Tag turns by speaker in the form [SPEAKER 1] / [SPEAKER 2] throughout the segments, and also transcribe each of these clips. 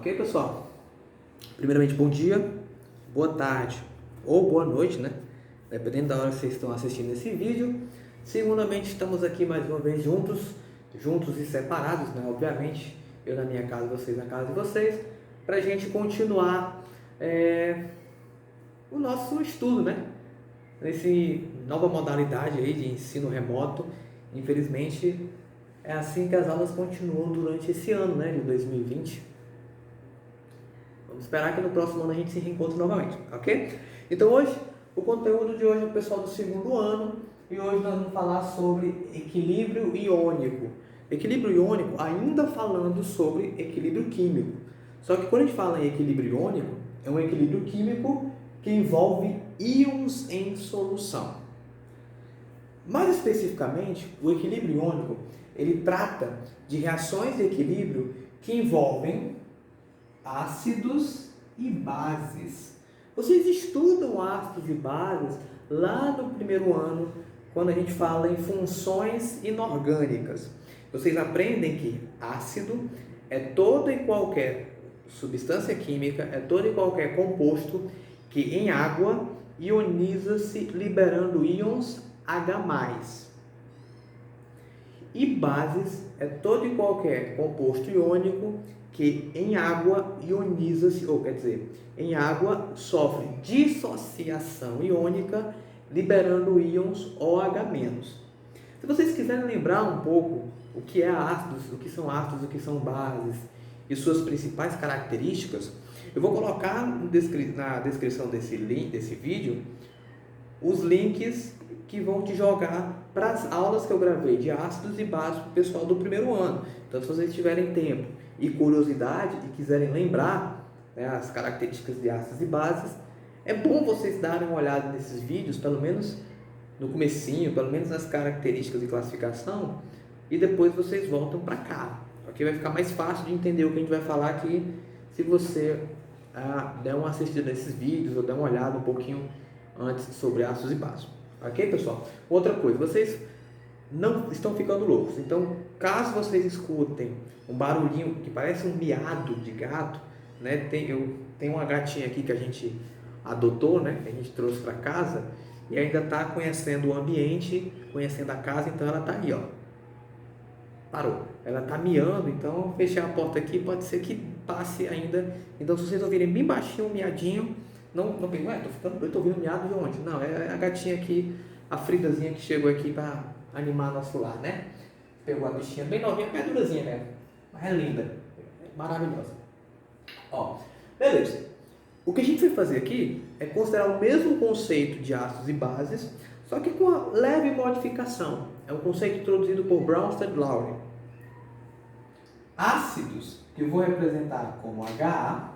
[SPEAKER 1] Ok, pessoal? Primeiramente, bom dia, boa tarde ou boa noite, né? Dependendo da hora que vocês estão assistindo esse vídeo. Segundamente, estamos aqui mais uma vez juntos e separados, né? Obviamente, eu na minha casa, vocês na casa de vocês, para a gente continuar o nosso estudo, né? Nesse nova modalidade aí de ensino remoto. Infelizmente, é assim que as aulas continuam durante esse ano, né? De 2020. Vamos esperar que no próximo ano a gente se reencontre novamente, ok? Então hoje, o conteúdo de hoje é o pessoal do segundo ano e hoje nós vamos falar sobre equilíbrio iônico. Equilíbrio iônico, ainda falando sobre equilíbrio químico. Só que quando a gente fala em equilíbrio iônico, é um equilíbrio químico que envolve íons em solução. Mais especificamente, o equilíbrio iônico, ele trata de reações de equilíbrio que envolvem ácidos e bases. Vocês estudam ácidos e bases lá no primeiro ano, quando a gente fala em funções inorgânicas. Vocês aprendem que ácido é toda e qualquer substância química, é todo e qualquer composto que em água ioniza-se liberando íons H+. E bases é todo e qualquer composto iônico que em água ioniza-se, ou quer dizer, em água sofre dissociação iônica, liberando íons OH-. Se vocês quiserem lembrar um pouco o que é ácidos, o que são ácidos, o que são bases e suas principais características, eu vou colocar na descrição desse vídeo os links que vão te jogar para as aulas que eu gravei de ácidos e bases para o pessoal do primeiro ano. Então, se vocês tiverem tempo e curiosidade e quiserem lembrar, né, as características de ácidos e bases, é bom vocês darem uma olhada nesses vídeos, pelo menos no comecinho, pelo menos nas características de classificação, e depois vocês voltam para cá, ok? Vai ficar mais fácil de entender o que a gente vai falar aqui se você der uma assistida nesses vídeos ou der uma olhada um pouquinho antes sobre ácidos e bases. Ok, pessoal? Outra coisa, vocês não estão ficando loucos. Então, caso vocês escutem um barulhinho que parece um miado de gato, né? Eu tenho uma gatinha aqui que a gente adotou, né? Que a gente trouxe para casa e ainda está conhecendo o ambiente, conhecendo a casa, então ela está aí, ó. Parou. Ela está miando, então fechei a porta aqui, pode ser que passe ainda. Então, se vocês ouvirem bem baixinho um miadinho, não pensem, ué, tô ouvindo miado de onde? Não, é a gatinha aqui, a Fridazinha que chegou aqui para animar nosso lar, né? Pegou a bichinha bem novinha, bem durazinha mesmo, mas é linda, maravilhosa. Ó, beleza. O que a gente vai fazer aqui é considerar o mesmo conceito de ácidos e bases, só que com uma leve modificação. É um conceito introduzido por Bronsted e Lowry. Ácidos, que eu vou representar como HA,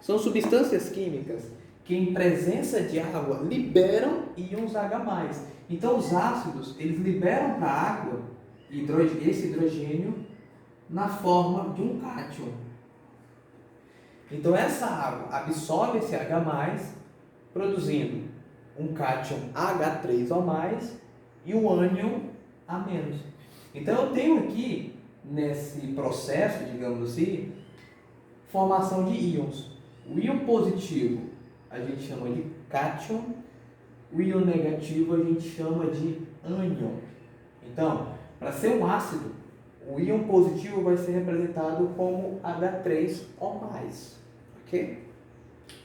[SPEAKER 1] são substâncias químicas que em presença de água liberam íons H+. Então os ácidos, eles liberam para a água esse hidrogênio na forma de um cátion. Então essa água absorve esse H+, produzindo um cátion H3O+, e um ânion A-. Então eu tenho aqui, nesse processo, digamos assim, formação de íons. O íon positivo a gente chama de cátion, o íon negativo a gente chama de ânion. Então, para ser um ácido, o íon positivo vai ser representado como H3O+, ok?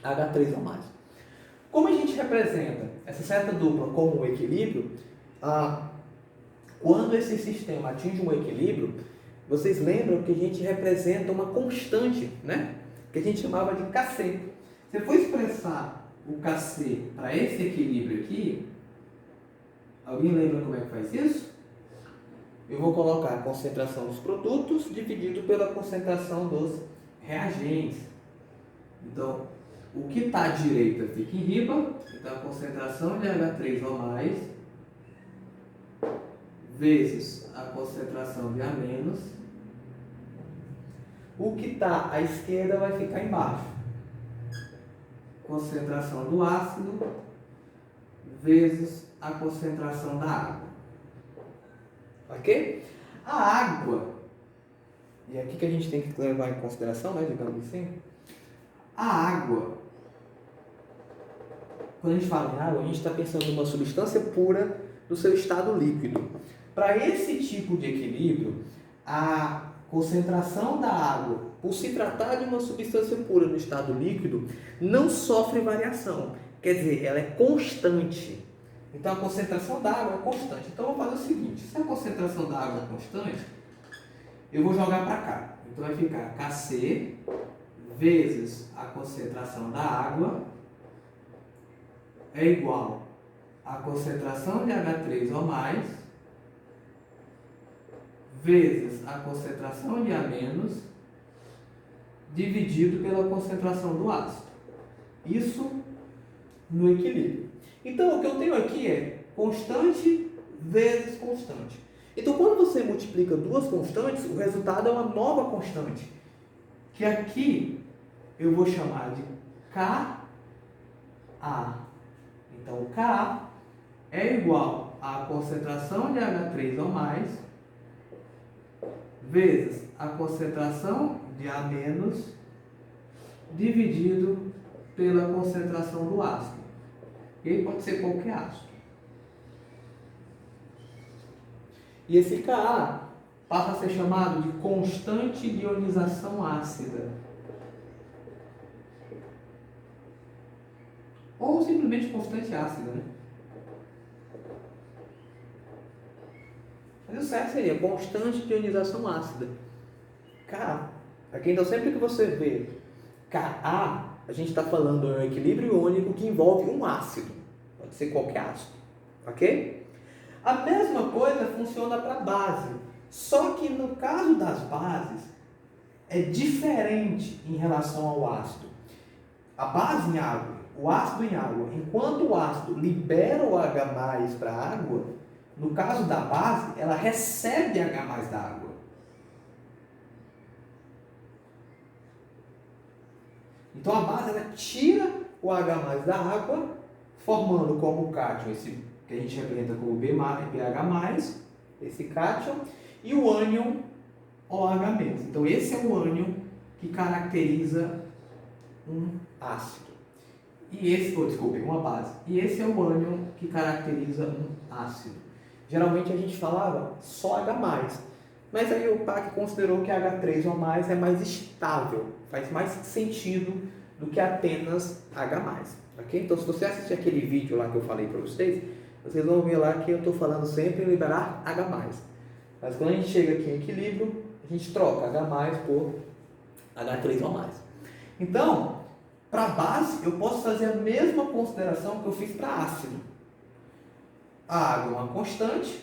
[SPEAKER 1] H3O+. Como a gente representa essa seta dupla como um equilíbrio, quando esse sistema atinge um equilíbrio, vocês lembram que a gente representa uma constante, né? Que a gente chamava de Kc. Se eu for expressar o Kc para esse equilíbrio aqui, alguém lembra como é que faz isso? Eu vou colocar a concentração dos produtos dividido pela concentração dos reagentes. Então, o que está à direita fica em riba, então a concentração de H3O+, vezes a concentração de A-, o que está à esquerda vai ficar embaixo. Concentração do ácido vezes a concentração da água. Ok? A água, e aqui que a gente tem que levar em consideração, né, digamos assim, a água. Quando a gente fala em água, a gente está pensando em uma substância pura do seu estado líquido. Para esse tipo de equilíbrio, a concentração da água, por se tratar de uma substância pura no estado líquido, não sofre variação. Quer dizer, ela é constante. Então a concentração da água é constante. Então eu vou fazer o seguinte: se a concentração da água é constante, eu vou jogar para cá. Então vai ficar Kc vezes a concentração da água é igual à concentração de H3 ou mais vezes a concentração de A- dividido pela concentração do ácido. Isso no equilíbrio. Então, o que eu tenho aqui é constante vezes constante. Então, quando você multiplica duas constantes, o resultado é uma nova constante, que aqui eu vou chamar de Ka. Então, Ka é igual à concentração de H3 ou mais vezes a concentração de A- dividido pela concentração do ácido. E aí pode ser qualquer ácido. E esse Ka passa a ser chamado de constante de ionização ácida. Ou simplesmente constante ácida, né? Mas o certo seria constante de ionização ácida. Ka. Aqui, então, sempre que você vê Ka, a gente está falando de um equilíbrio iônico que envolve um ácido. Pode ser qualquer ácido. Ok? A mesma coisa funciona para base. Só que no caso das bases, é diferente em relação ao ácido. A base em água, o ácido em água, enquanto o ácido libera o H+ para a água, no caso da base, ela recebe H+ da água. Então a base ela tira o H+ da água, formando como cátion esse que a gente representa como BH+, esse cátion, e o ânion OH-. Então esse é o ânion que caracteriza um ácido. E esse, uma base. E esse é o ânion que caracteriza um ácido. Geralmente a gente falava só H+, mas aí o PAC considerou que H3 ou mais é mais estável, faz mais sentido do que apenas H+. Ok? Então, se você assistir aquele vídeo lá que eu falei para vocês vão ver lá que eu estou falando sempre em liberar H+. Mas quando a gente chega aqui em equilíbrio, a gente troca H+ por H3 ou mais. Então, para base, eu posso fazer a mesma consideração que eu fiz para ácido. A água é uma constante,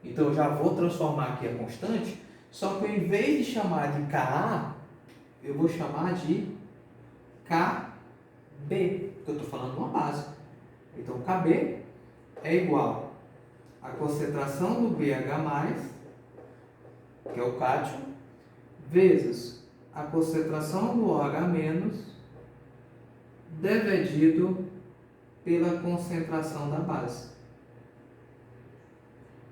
[SPEAKER 1] então eu já vou transformar aqui a constante, só que ao invés de chamar de Ka, eu vou chamar de Kb, porque eu estou falando de uma base. Então, Kb é igual à concentração do BH+, que é o cátion, vezes a concentração do OH-, dividido pela concentração da base.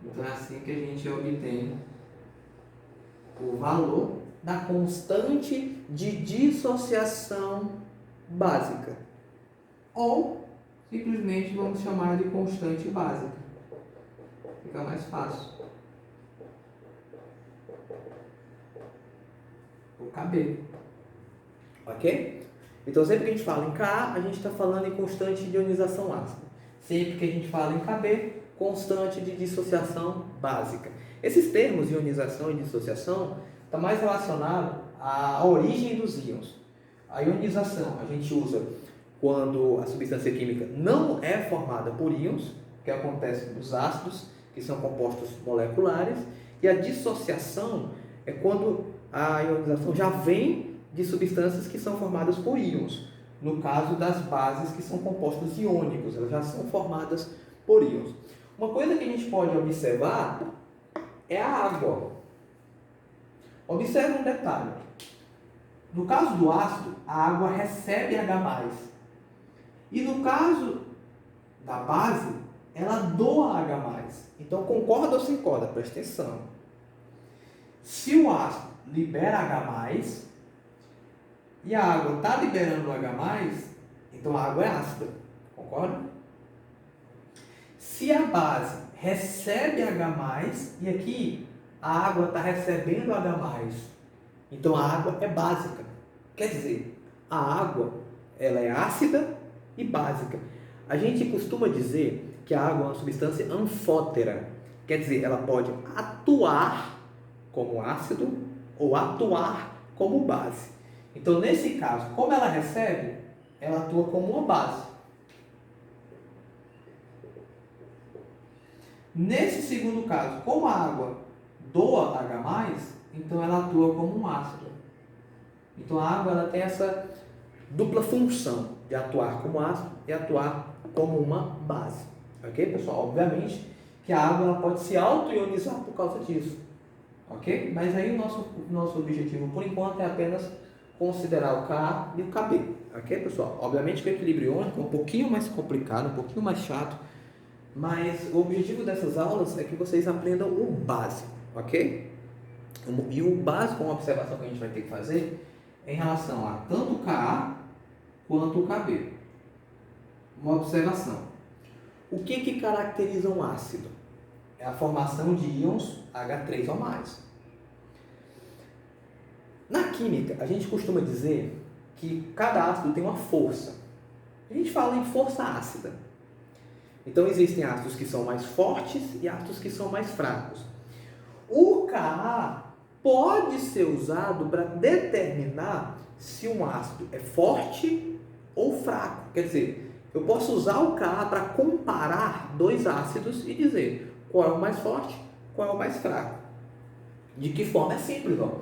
[SPEAKER 1] Então é assim que a gente obtém o valor da constante de dissociação básica. Ou simplesmente vamos chamar de constante básica. Fica mais fácil. O Kb. Ok? Então sempre que a gente fala em Ka, a gente está falando em constante de ionização ácida. Sempre que a gente fala em Kb, constante de dissociação básica. Esses termos, ionização e dissociação, está mais relacionado à origem dos íons. A ionização a gente usa quando a substância química não é formada por íons, que acontece nos ácidos, que são compostos moleculares, e a dissociação é quando a ionização já vem de substâncias que são formadas por íons. No caso das bases que são compostos iônicos, elas já são formadas por íons. Uma coisa que a gente pode observar é a água. Observe um detalhe. No caso do ácido, a água recebe H+. E no caso da base, ela doa H+. Então, concorda ou se concorda? Presta atenção. Se o ácido libera H+, e a água está liberando H+, então a água é ácida, concorda? Se a base recebe H+, e aqui a água está recebendo H+, então a água é básica. Quer dizer, a água ela é ácida e básica. A gente costuma dizer que a água é uma substância anfótera, quer dizer, ela pode atuar como ácido ou atuar como base. Então, nesse caso, como ela recebe, ela atua como uma base. Nesse segundo caso, como a água doa H+, então ela atua como um ácido. Então a água ela tem essa dupla função de atuar como ácido e atuar como uma base. Ok, pessoal? Obviamente que a água ela pode se auto-ionizar por causa disso. Ok? Mas aí o nosso objetivo por enquanto é apenas considerar o Ka e o Kb. Ok, pessoal? Obviamente que o equilíbrio iônico é um pouquinho mais complicado, um pouquinho mais chato, mas o objetivo dessas aulas é que vocês aprendam o básico, ok? E o básico, uma observação que a gente vai ter que fazer é em relação a tanto o Ka quanto o Kb. Uma observação. O que caracteriza um ácido? É a formação de íons H3 ou mais. Na química, a gente costuma dizer que cada ácido tem uma força. A gente fala em força ácida. Então existem ácidos que são mais fortes e ácidos que são mais fracos. O Ka pode ser usado para determinar se um ácido é forte ou fraco. Quer dizer, eu posso usar o Ka para comparar dois ácidos e dizer qual é o mais forte, qual é o mais fraco. De que forma? É simples, ó.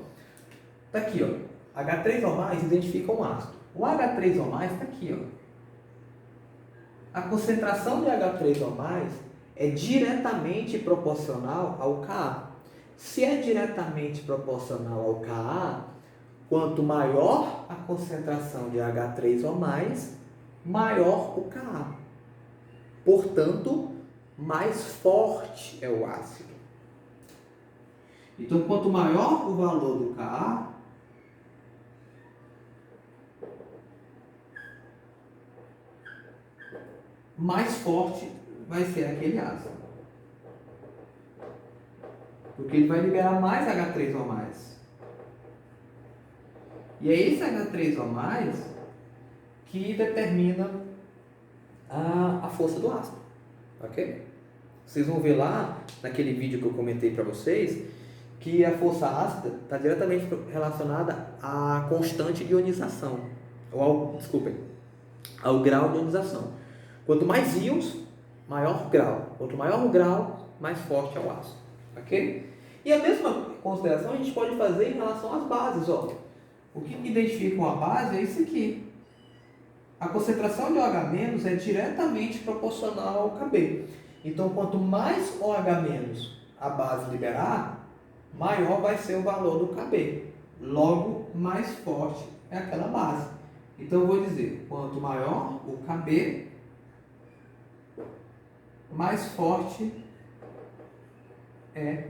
[SPEAKER 1] Tá aqui, ó. H3O+ identifica um ácido. O H3O+ está aqui, ó. A concentração de H3O+ é diretamente proporcional ao Ka. Se é diretamente proporcional ao Ka, quanto maior a concentração de H3O+, maior o Ka. Portanto, mais forte é o ácido. Então, quanto maior o valor do Ka, mais forte vai ser aquele ácido. Porque ele vai liberar mais H3O+. E é esse H3O+, que determina a força do ácido. Ok? Vocês vão ver lá, naquele vídeo que eu comentei para vocês, que a força ácida está diretamente relacionada à constante de ionização. Ao grau de ionização. Quanto mais íons, maior o grau. Quanto maior o grau, mais forte é o ácido. Ok? E a mesma consideração a gente pode fazer em relação às bases. Ó. O que identifica uma base é isso aqui. A concentração de OH- é diretamente proporcional ao Kb. Então, quanto mais OH- a base liberar, maior vai ser o valor do Kb. Logo, mais forte é aquela base. Então, eu vou dizer, quanto maior o Kb, mais forte é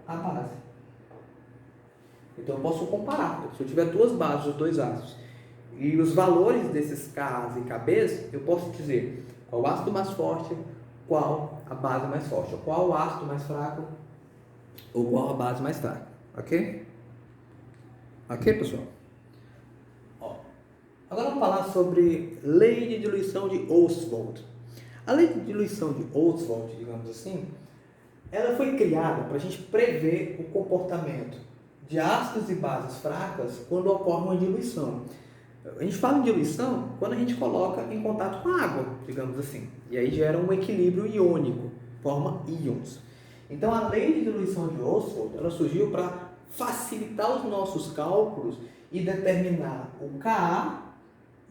[SPEAKER 1] a base. Então eu posso comparar. Se eu tiver duas bases, os dois ácidos, e os valores desses Ks e Kbs, eu posso dizer qual o ácido mais forte, qual a base mais forte, ou qual o ácido mais fraco, ou qual a base mais fraca. Ok? Ok, pessoal? Ó, agora vamos falar sobre lei de diluição de Ostwald. A lei de diluição de Ostwald, digamos assim, ela foi criada para a gente prever o comportamento de ácidos e bases fracas quando ocorre uma diluição. A gente fala em diluição quando a gente coloca em contato com a água, digamos assim, e aí gera um equilíbrio iônico, forma íons. Então a lei de diluição de Ostwald, ela surgiu para facilitar os nossos cálculos e determinar o Ka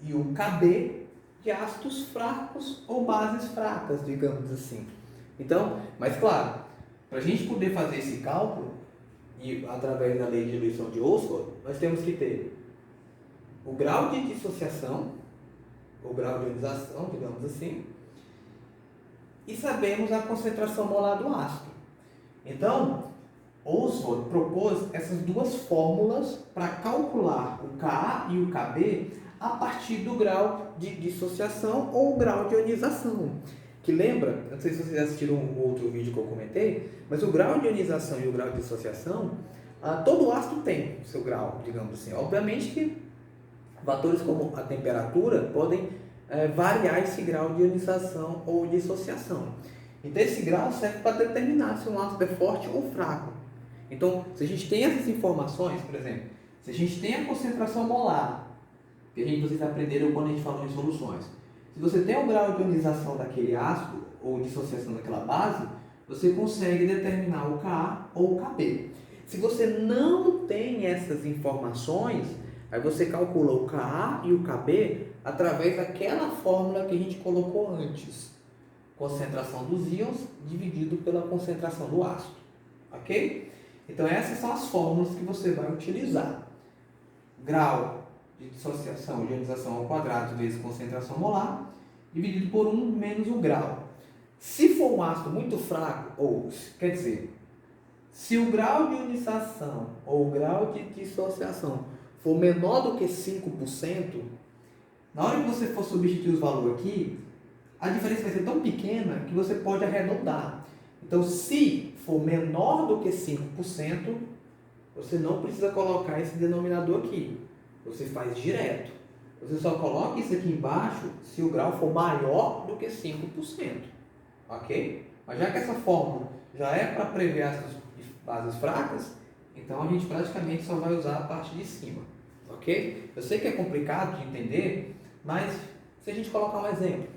[SPEAKER 1] e o Kb de ácidos fracos ou bases fracas, digamos assim. Então, mas claro, para a gente poder fazer esse cálculo, e através da lei de diluição de Ostwald, nós temos que ter o grau de dissociação, o grau de ionização, digamos assim, e sabemos a concentração molar do ácido. Então, Oswald propôs essas duas fórmulas para calcular o Ka e o Kb a partir do grau de dissociação ou grau de ionização. Que lembra, não sei se vocês assistiram um outro vídeo que eu comentei, mas o grau de ionização e o grau de dissociação, todo ácido tem o seu grau, digamos assim. Obviamente que fatores como a temperatura podem variar esse grau de ionização ou dissociação. Então esse grau serve para determinar se um ácido é forte ou fraco. Então, se a gente tem essas informações, por exemplo, se a gente tem a concentração molar, que vocês aprenderam quando a gente falou em soluções, se você tem o grau de ionização daquele ácido ou dissociação daquela base, você consegue determinar o Ka ou o Kb. Se você não tem essas informações, aí você calcula o Ka e o Kb através daquela fórmula que a gente colocou antes. Concentração dos íons dividido pela concentração do ácido. Ok? Então essas são as fórmulas que você vai utilizar. Grau de dissociação, de ionização ao quadrado vezes concentração molar, dividido por 1 menos o grau. Se for um ácido muito fraco, ou quer dizer, se o grau de ionização ou o grau de dissociação for menor do que 5%, na hora que você for substituir os valores aqui, a diferença vai ser tão pequena que você pode arredondar. Então, se for menor do que 5%, você não precisa colocar esse denominador aqui. Você faz direto. Você só coloca isso aqui embaixo se o grau for maior do que 5%. Ok? Mas já que essa fórmula já é para prever essas bases fracas, então a gente praticamente só vai usar a parte de cima. Ok? Eu sei que é complicado de entender, mas se a gente colocar um exemplo,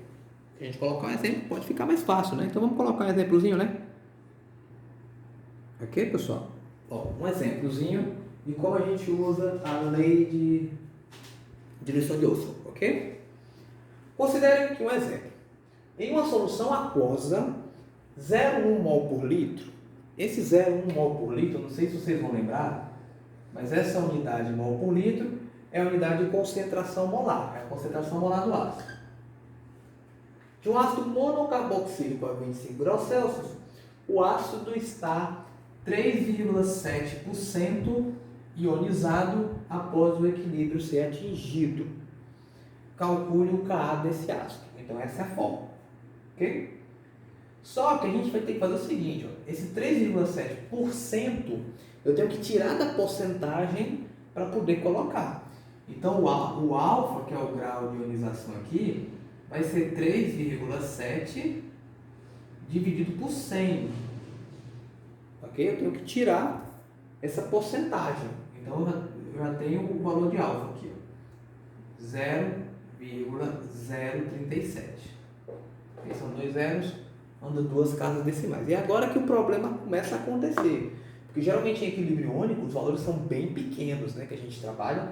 [SPEAKER 1] pode ficar mais fácil, né? Então vamos colocar um exemplozinho, né? Ok, pessoal? Ó, um exemplozinho de como a gente usa a lei de direção de Oswald, ok? Considere aqui um exemplo. Em uma solução aquosa, 0,1 mol por litro, esse 0,1 mol por litro, não sei se vocês vão lembrar, mas essa unidade mol por litro é a unidade de concentração molar, é a concentração molar do ácido. De um ácido monocarboxílico a 25 graus Celsius, o ácido está 3,7% ionizado após o equilíbrio ser atingido. Calcule o Ka desse ácido. Então essa é a fórmula. Ok? Só que a gente vai ter que fazer o seguinte, ó, esse 3,7% eu tenho que tirar da porcentagem para poder colocar. Então o alfa, que é o grau de ionização aqui, vai ser 3,7 dividido por 100. Ok? Eu tenho que tirar essa porcentagem. Então eu já tenho o valor de alfa aqui, 0,037. São dois zeros, anda duas casas decimais. E agora que o problema começa a acontecer. Porque geralmente em equilíbrio iônico os valores são bem pequenos, né, que a gente trabalha.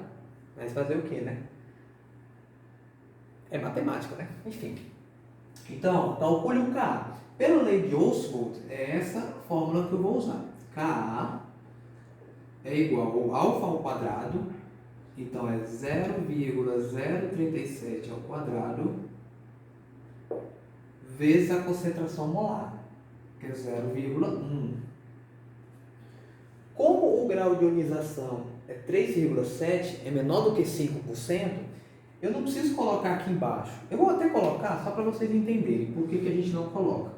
[SPEAKER 1] Mas fazer o que, né? É matemática, né? Enfim. Então, calcule o Ka. Pela lei de Oswald, é essa fórmula que eu vou usar. Ka é igual ao alfa ao quadrado. Então, é 0,037 ao quadrado vezes a concentração molar, que é 0,1. Como o grau de ionização é 3,7, é menor do que 5%, eu não preciso colocar aqui embaixo. Eu vou até colocar só para vocês entenderem por que a gente não coloca.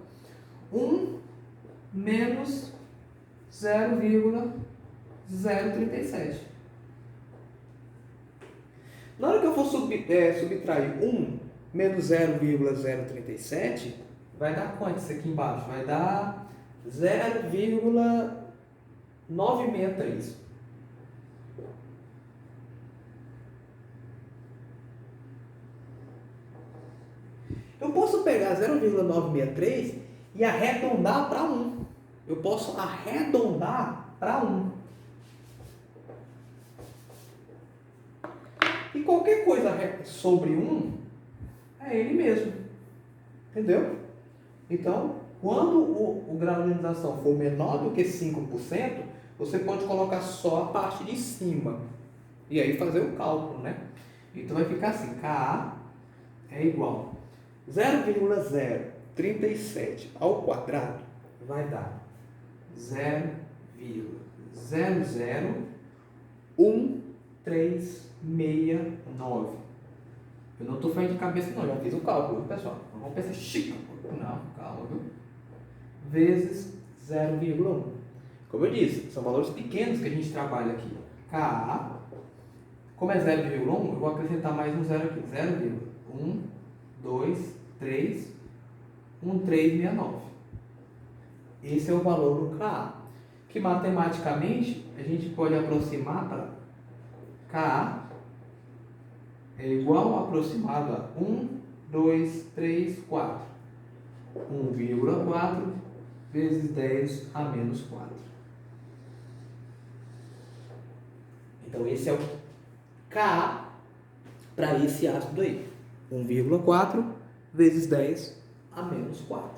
[SPEAKER 1] 1 menos 0,037. Na hora que eu for subtrair 1 menos 0,037, vai dar quanto isso aqui embaixo? Vai dar 0,963. Eu posso pegar 0,963 e arredondar para 1. Eu posso arredondar para 1. E qualquer coisa sobre 1 é ele mesmo. Entendeu? Então, quando o grau de ionização for menor do que 5%, você pode colocar só a parte de cima. E aí fazer o cálculo, né? Então vai ficar assim, Ka é igual 0,037 ao quadrado vai dar 0,037 0,01369. Eu não estou fazendo de cabeça não, já fiz o cálculo, pessoal. Não vamos pensar, chica, não, calma, viu? Vezes 0,1. Como eu disse, são valores pequenos que a gente trabalha aqui. Ka, como é 0,1, eu vou acrescentar mais um zero aqui. 0,12311369. Esse é o valor do Ka, que matematicamente a gente pode aproximar para Ka é igual aproximado a 1, 2, 3, 4. 1,4 vezes 10 a menos 4. Então, esse é o Ka para esse ácido aí. 1,4 vezes 10 a menos 4.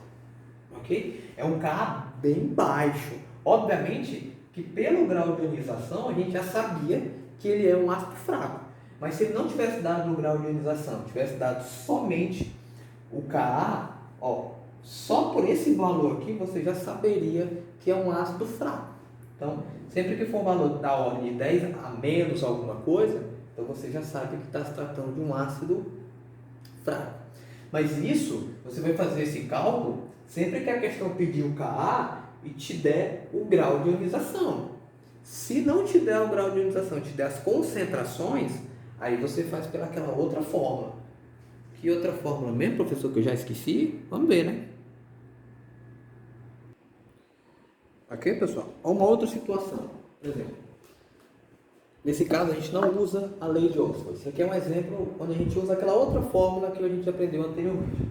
[SPEAKER 1] Ok? É um Ka bem baixo. Obviamente que pelo grau de ionização a gente já sabia que ele é um ácido fraco. Mas se ele não tivesse dado no grau de ionização, tivesse dado somente o Ka, ó, só por esse valor aqui você já saberia que é um ácido fraco. Então, sempre que for um valor da ordem de 10 a menos alguma coisa, então você já sabe que está se tratando de um ácido fraco. Mas isso, você vai fazer esse cálculo sempre que a questão pedir o Ka e te der o grau de ionização. Se não te der o grau de ionização, te der as concentrações, aí você faz pelaquela outra fórmula. Que outra fórmula mesmo, professor, que eu já esqueci? Vamos ver, né? Ok, pessoal? Uma outra situação. Por exemplo, nesse caso a gente não usa a lei de Oxford. Isso aqui é um exemplo onde a gente usa aquela outra fórmula que a gente aprendeu anteriormente.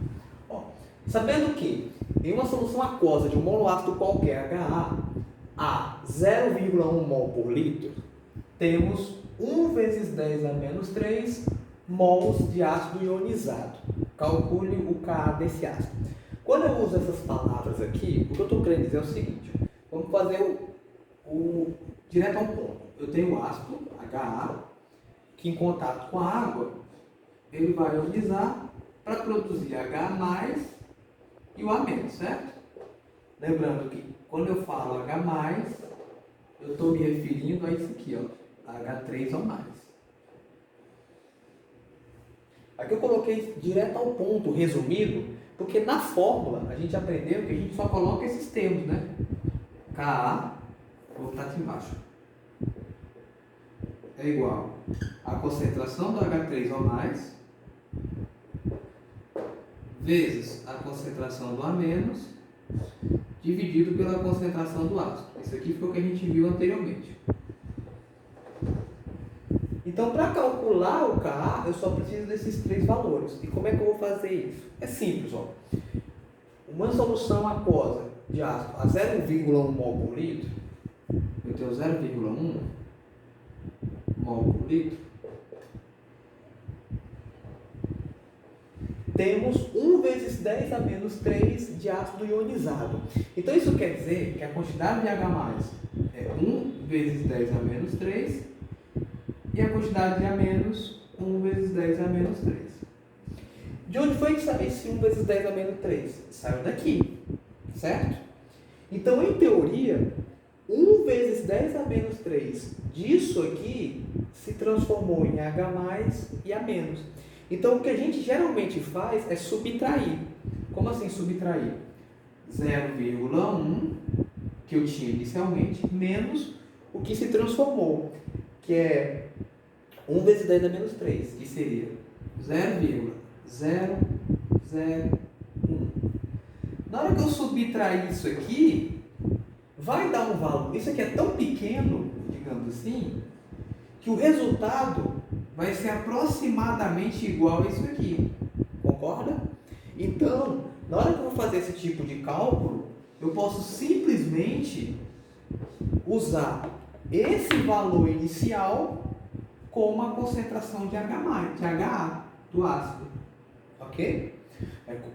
[SPEAKER 1] Ó, sabendo que em uma solução aquosa de um monoácido qualquer, HA, a 0,1 mol por litro, temos 1 vezes 10 a menos 3 mols de ácido ionizado. Calcule o Ka desse ácido. Quando eu uso essas palavras aqui, o que eu estou querendo dizer é o seguinte: vamos fazer o direto ao ponto. Eu tenho o ácido, HA, que em contato com a água, ele vai ionizar para produzir H+, e o A-, certo? Lembrando que quando eu falo H+, eu estou me referindo a isso aqui, ó, H3 ou mais. Aqui eu coloquei direto ao ponto, resumido, porque na fórmula a gente aprendeu que a gente só coloca esses termos, né? Ka, vou botar aqui embaixo, é igual a concentração do H3 ou mais vezes a concentração do A-, dividido pela concentração do ácido. Isso aqui foi o que a gente viu anteriormente. Então, para calcular o Ka, eu só preciso desses três valores. E como é que eu vou fazer isso? É simples, ó. Uma solução aquosa de ácido a 0,1 mol por litro, eu tenho 0,1 mol por litro, temos 1 vezes 10 a menos 3 de ácido ionizado. Então, isso quer dizer que a quantidade de H+ é 1 vezes 10 a menos 3 e a quantidade de A-, 1 vezes 10 a menos 3. De onde foi que saiu esse 1 vezes 10 a menos 3? Saiu daqui, certo? Então, em teoria, 1 vezes 10 a menos 3 disso aqui se transformou em H+ e A-. Então, o que a gente geralmente faz é subtrair. Como assim subtrair? 0,1, que eu tinha inicialmente, menos o que se transformou, que é 1 vezes 10 a menos 3, que seria 0,001. Na hora que eu subtrair isso aqui, vai dar um valor. Isso aqui é tão pequeno, digamos assim, que o resultado vai ser aproximadamente igual a isso aqui. Concorda? Então, na hora que eu vou fazer esse tipo de cálculo, eu posso simplesmente usar esse valor inicial como a concentração de HA do ácido. Ok?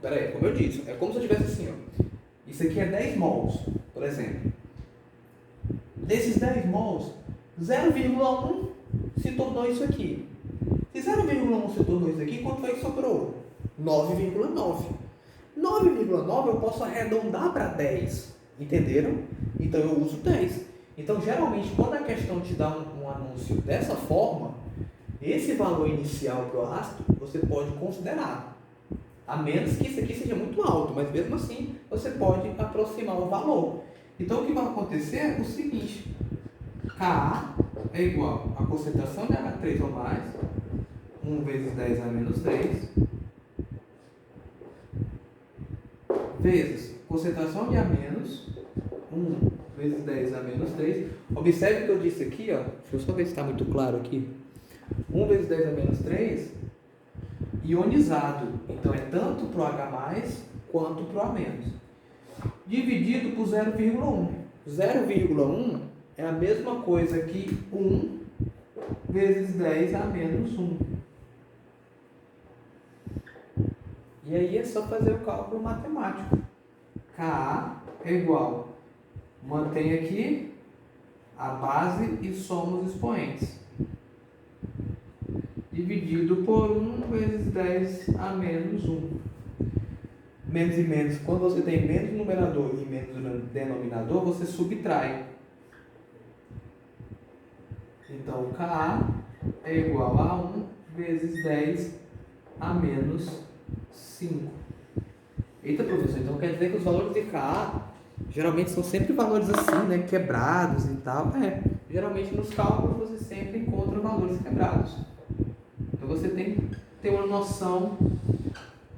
[SPEAKER 1] Peraí, como eu disse, é como se eu tivesse assim, ó. Isso aqui é 10 mols, por exemplo. Desses 10 mols, 0,1 se tornou isso aqui. Se 0,1 se tornou isso aqui, quanto foi que sobrou? 9,9. 9,9 eu posso arredondar para 10. Entenderam? Então eu uso 10. Então, geralmente, quando a questão te dá um anúncio dessa forma, esse valor inicial para o ácido você pode considerar, a menos que isso aqui seja muito alto, mas mesmo assim você pode aproximar o valor. Então, o que vai acontecer é o seguinte: Ka é igual a concentração de H3 ou mais, 1 vezes 10 a menos 3, vezes concentração de A menos 1 vezes 10 a menos 3. Observe que eu disse aqui, ó, deixa eu só ver se está muito claro aqui. 1 vezes 10 a menos 3, ionizado. Então, é tanto para o H+, quanto para o A-, dividido por 0,1. 0,1 é a mesma coisa que 1 vezes 10 a menos 1. E aí é só fazer o cálculo matemático. Ka é igual, mantém aqui a base e soma os expoentes, dividido por 1 vezes 10 a menos 1. Menos e menos, quando você tem menos no numerador e menos no denominador, você subtrai. Então, Ka é igual a 1 vezes 10 a menos 5. Eita, professor, então quer dizer que os valores de Ka geralmente são sempre valores assim, né, quebrados e tal. Geralmente nos cálculos você sempre encontra valores quebrados. Então você tem que ter uma noção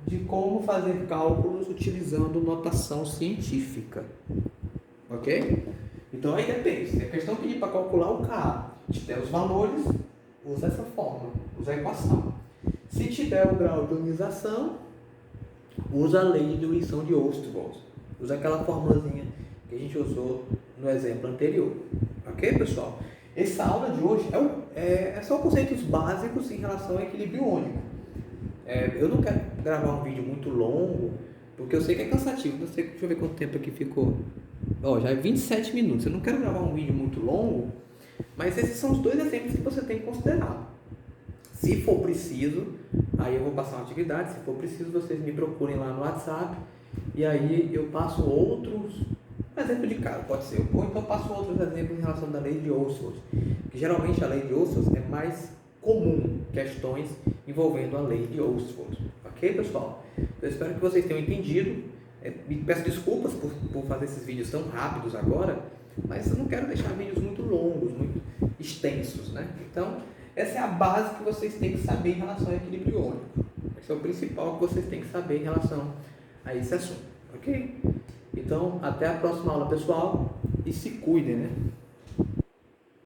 [SPEAKER 1] de como fazer cálculos utilizando notação científica. Ok? Então aí depende. Se a questão pedir para calcular o Ka, te der os valores, usa essa fórmula, usa a equação. Se te der o grau de ionização, usa a lei de diluição de Ostwald. Usa aquela formulazinha que a gente usou no exemplo anterior. Ok, pessoal? Essa aula de hoje é só conceitos básicos em relação ao equilíbrio iônico. Eu não quero gravar um vídeo muito longo, porque eu sei que é cansativo. Deixa eu ver quanto tempo aqui ficou. Já é 27 minutos. Eu não quero gravar um vídeo muito longo, mas esses são os dois exemplos que você tem que considerar. Se for preciso, aí eu vou passar uma atividade. Se for preciso, vocês me procurem lá no WhatsApp e aí eu passo outros exemplos de caso, pode ser. Ou então passo outros exemplos em relação da lei de Ostwald, que geralmente a lei de Ostwald é mais comum, questões envolvendo a lei de Ostwald. Ok, pessoal? Eu espero que vocês tenham entendido. Me peço desculpas por fazer esses vídeos tão rápidos agora, mas eu não quero deixar vídeos muito longos, muito extensos, né? Então, essa é a base que vocês têm que saber em relação ao equilíbrio iônico. Esse é o principal que vocês têm que saber em relação a esse assunto, ok? Então, até a próxima aula, pessoal, e se cuidem, né?